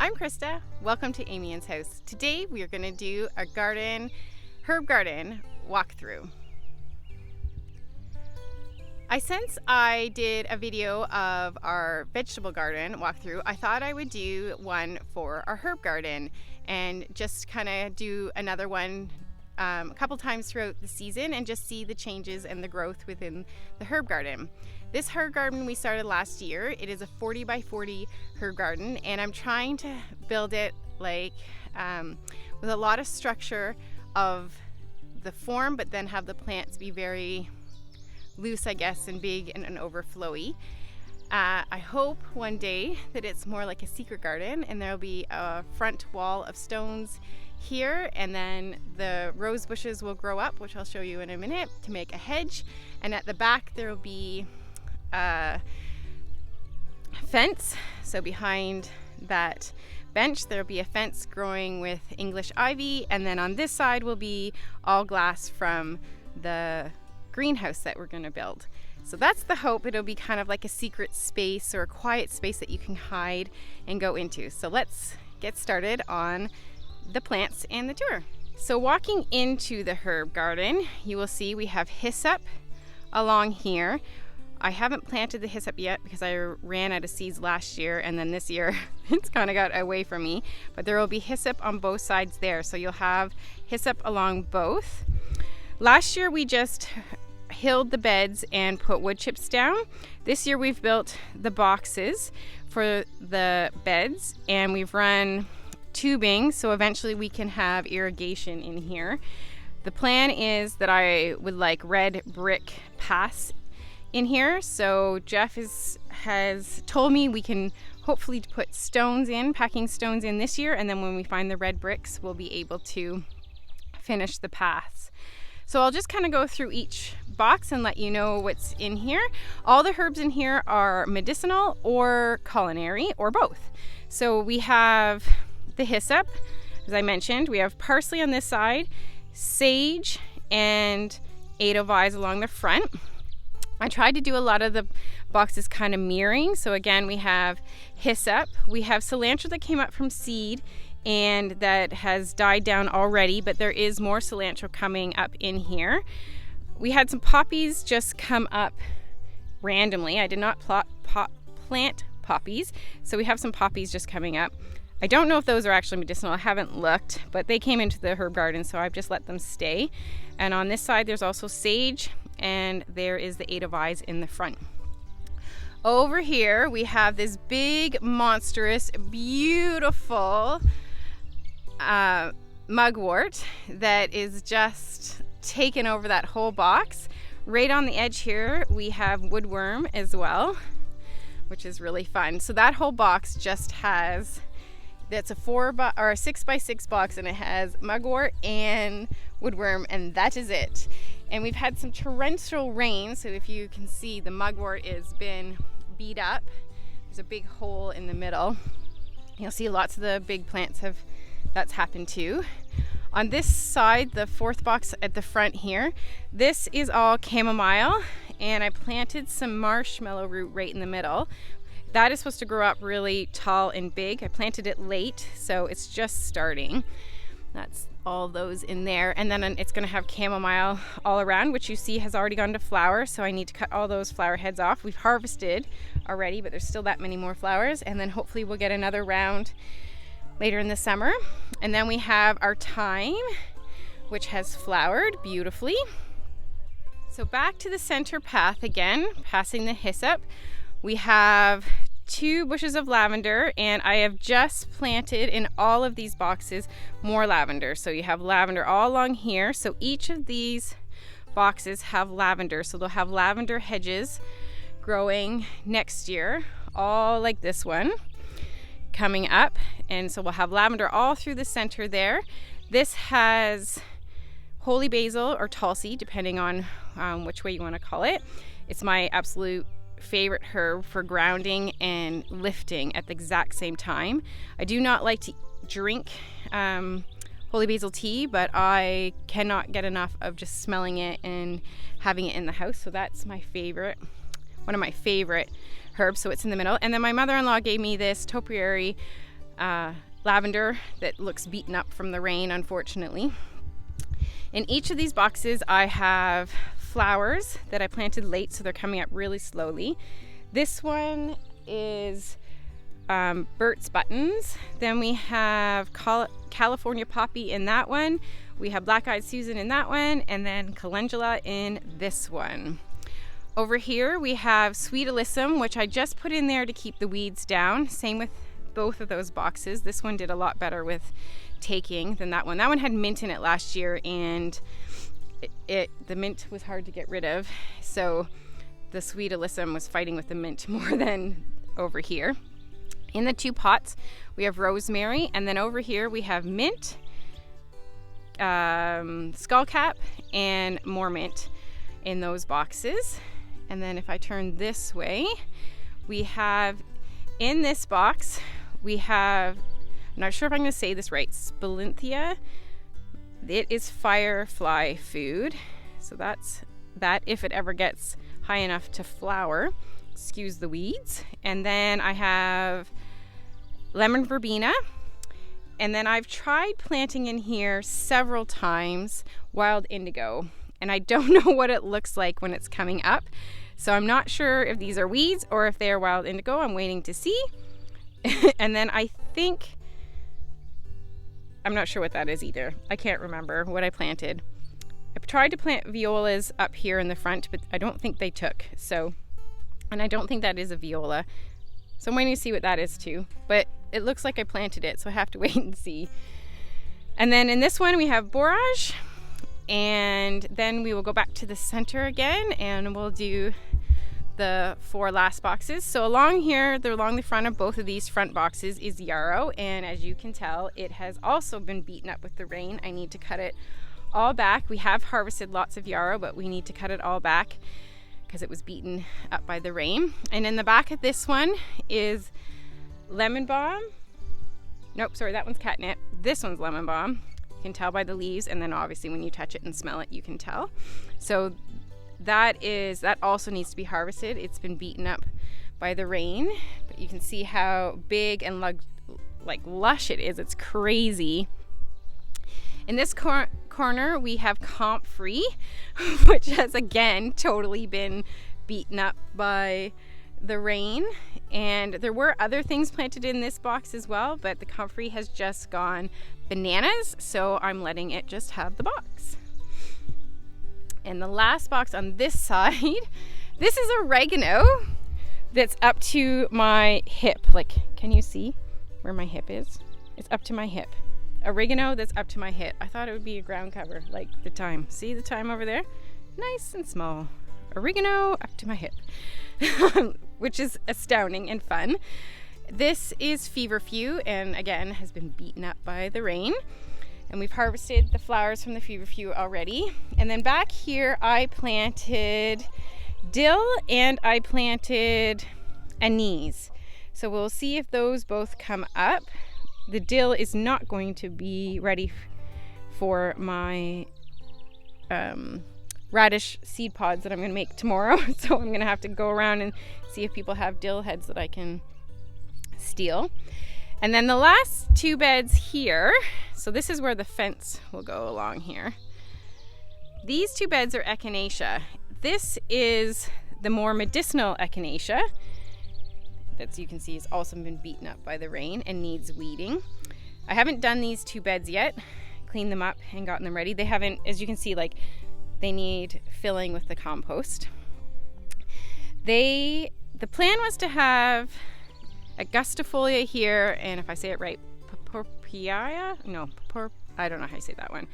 I'm Krista. Welcome to Amiens house. Today we are going to do a herb garden walkthrough. Since I did a video of our vegetable garden walkthrough, I thought I would do one for our herb garden and just kind of do another one a couple times throughout the season and just see the changes and the growth within the herb garden. This herb garden we started last year. It is a 40 by 40 herb garden, and I'm trying to build it like with a lot of structure of the form, but then have the plants be very loose, I guess, and big and overflowy. I hope one day that it's more like a secret garden, and there'll be a front wall of stones here, and then the rose bushes will grow up, which I'll show you in a minute, to make a hedge. And at the back there will be a fence. So behind that bench there'll be a fence growing with English ivy, and then on this side will be all glass from the greenhouse that we're going to build. So that's the hope. It'll be kind of like a secret space or a quiet space that you can hide and go into. So let's get started on the plants and the tour. So walking into the herb garden, you will see we have hyssop along here. I haven't planted the hyssop yet because I ran out of seeds last year, and then this year it's kind of got away from me. But there will be hyssop on both sides there, so you'll have hyssop along both. Last year we just hilled the beds and put wood chips down. This year we've built the boxes for the beds, and we've run tubing so eventually we can have irrigation in here. The plan is that I would like red brick paths in here, so Jeff has told me we can hopefully put stones in, packing stones in this year, and then when we find the red bricks we'll be able to finish the paths. So I'll just kind of go through each box and let you know what's in here. All the herbs in here are medicinal or culinary or both. So we have the hyssop, as I mentioned. We have parsley on this side, sage, and edelweiss along the front. I tried to do a lot of the boxes kind of mirroring. So again, we have hyssop. We have cilantro that came up from seed and that has died down already, but there is more cilantro coming up in here. We had some poppies just come up randomly. I did not plant poppies, so we have some poppies just coming up. I don't know if those are actually medicinal. I haven't looked, but they came into the herb garden, so I've just let them stay. And on this side there's also sage, and there is the edelweiss in the front. Over here we have this big, monstrous, beautiful mugwort that is just taken over that whole box. Right on the edge here we have woodworm as well, which is really fun. So that whole box just has, that's a 6 by 6 box, and it has mugwort and woodworm, and that is it. And we've had some torrential rain, so if you can see, the mugwort has been beat up. There's a big hole in the middle. You'll see lots of the big plants that's happened too. On this side, the fourth box at the front here, this is all chamomile, and I planted some marshmallow root right in the middle. That is supposed to grow up really tall and big. I planted it late, so it's just starting. That's all those in there, and then it's going to have chamomile all around, which you see has already gone to flower, so I need to cut all those flower heads off. We've harvested already, but there's still that many more flowers, and then hopefully we'll get another round later in the summer. And then we have our thyme, which has flowered beautifully. So back to the center path again, passing the hyssop. We have 2 bushes of lavender, and I have just planted in all of these boxes more lavender. So you have lavender all along here. So each of these boxes have lavender. So they'll have lavender hedges growing next year, all like this one coming up. And so we'll have lavender all through the center there. This has holy basil or tulsi, depending on which way you want to call it. It's my absolute favorite herb for grounding and lifting at the exact same time. I do not like to drink holy basil tea, but I cannot get enough of just smelling it and having it in the house. So that's my favorite, one of my favorite herbs. So it's in the middle. And then my mother-in-law gave me this topiary lavender that looks beaten up from the rain, unfortunately. In each of these boxes, I have flowers that I planted late, so they're coming up really slowly. This one is Bert's Buttons. Then we have California Poppy in that one. We have Black Eyed Susan in that one, and then Calendula in this one. Over here we have Sweet Alyssum, which I just put in there to keep the weeds down. Same with both of those boxes. This one did a lot better with taking than that one. That one had mint in it last year, and the mint was hard to get rid of. So the Sweet Alyssum was fighting with the mint more than over here. In the 2 pots, we have rosemary, and then over here we have mint, skullcap, and more mint in those boxes. And then if I turn this way, we have in this box, we have, I'm not sure if I'm going to say this right, Spilithia. It is firefly food. So that's that if it ever gets high enough to flower. Excuse the weeds. And then I have lemon verbena. And then I've tried planting in here several times wild indigo. And I don't know what it looks like when it's coming up. So I'm not sure if these are weeds or if they are wild indigo. I'm waiting to see. And then I think, I'm not sure what that is either. I can't remember what I planted. I tried to plant violas up here in the front, but I don't think they took. So, and I don't think that is a viola. So I'm waiting to see what that is too. But it looks like I planted it, so I have to wait and see. And then in this one we have borage. And then we will go back to the center again, and we'll do the 4 last boxes. So along here, along the front of both of these front boxes is yarrow, and as you can tell, it has also been beaten up with the rain. I need to cut it all back. We have harvested lots of yarrow, but we need to cut it all back because it was beaten up by the rain. And in the back of this one is lemon balm. Nope, sorry, that one's catnip. This one's lemon balm. You can tell by the leaves, and then obviously when you touch it and smell it, you can tell. So that also needs to be harvested. It's been beaten up by the rain, but you can see how big and lush it is. It's crazy. In this corner we have comfrey, which has again totally been beaten up by the rain. And there were other things planted in this box as well, but the comfrey has just gone bananas, so I'm letting it just have the box. And the last box on this side, this is oregano that's up to my hip. Like, can you see where my hip is? It's up to my hip. Oregano that's up to my hip. I thought it would be a ground cover, like the thyme. See the thyme over there? Nice and small. Oregano up to my hip, which is astounding and fun. This is Feverfew, and again has been beaten up by the rain. And we've harvested the flowers from the Feverfew already. And then back here I planted dill and I planted anise. So we'll see if those both come up. The dill is not going to be ready for my radish seed pods that I'm going to make tomorrow. So I'm going to have to go around and see if people have dill heads that I can steal. And then the last 2 beds here, so this is where the fence will go along here. These 2 beds are echinacea. This is the more medicinal echinacea that you can see has also been beaten up by the rain and needs weeding. I haven't done these 2 beds yet, cleaned them up and gotten them ready. They haven't, as you can see, like they need filling with the compost. The plan was to have Augustifolia here, and if I say it right, I don't know how you say that one,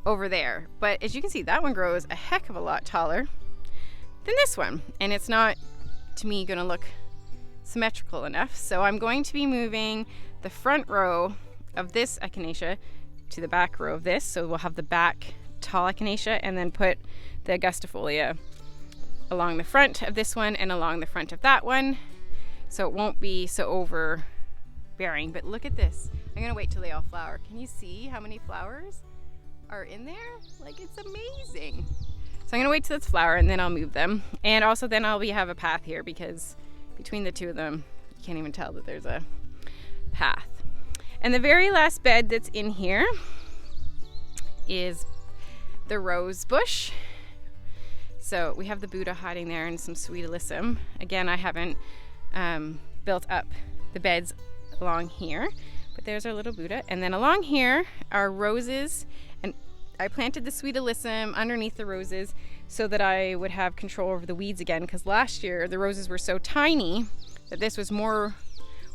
over there. But as you can see, that one grows a heck of a lot taller than this one, and it's not, to me, going to look symmetrical enough. So I'm going to be moving the front row of this echinacea to the back row of this, so we'll have the back tall echinacea, and then put the Augustifolia along the front of this one and along the front of that one, so it won't be so overbearing. But look at this. I'm gonna wait till they all flower. Can you see how many flowers are in there? Like, it's amazing. So I'm gonna wait till it's flower and then I'll move them. And also then I'll have a path here, because between the 2 of them, you can't even tell that there's a path. And the very last bed that's in here is the rose bush. So we have the Buddha hiding there and some sweet alyssum. Again, I haven't built up the beds along here, but there's our little Buddha. And then along here are roses, and I planted the sweet alyssum underneath the roses so that I would have control over the weeds again, because last year the roses were so tiny that this was more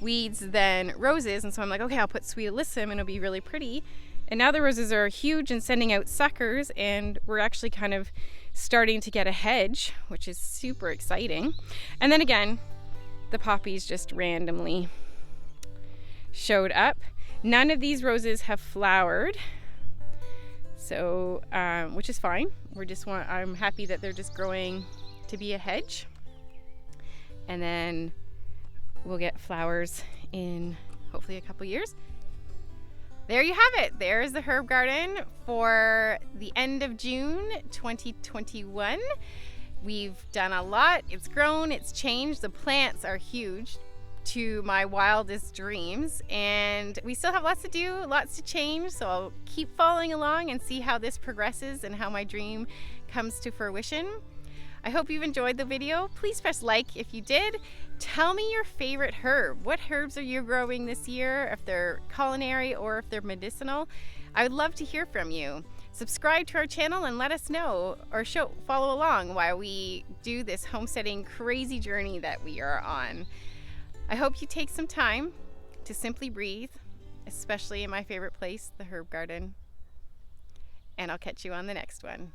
weeds than roses. And so I'm like, okay, I'll put sweet alyssum and it'll be really pretty. And now the roses are huge and sending out suckers, and we're actually kind of starting to get a hedge, which is super exciting. And then again, the poppies just randomly showed up. None of these roses have flowered, so which is fine. I'm happy that they're just growing to be a hedge, and then we'll get flowers in hopefully a couple years. There you have it. There's the herb garden for the end of June 2021. We've done a lot. It's grown, it's changed. The plants are huge to my wildest dreams, and we still have lots to do, lots to change. So I'll keep following along and see how this progresses and how my dream comes to fruition. I hope you've enjoyed the video. Please press like if you did. Tell me your favorite herb. What herbs are you growing this year, if they're culinary or if they're medicinal? I would love to hear from you. Subscribe to our channel and let us know, or follow along while we do this homesteading crazy journey that we are on. I hope you take some time to simply breathe, especially in my favorite place, the herb garden. And I'll catch you on the next one.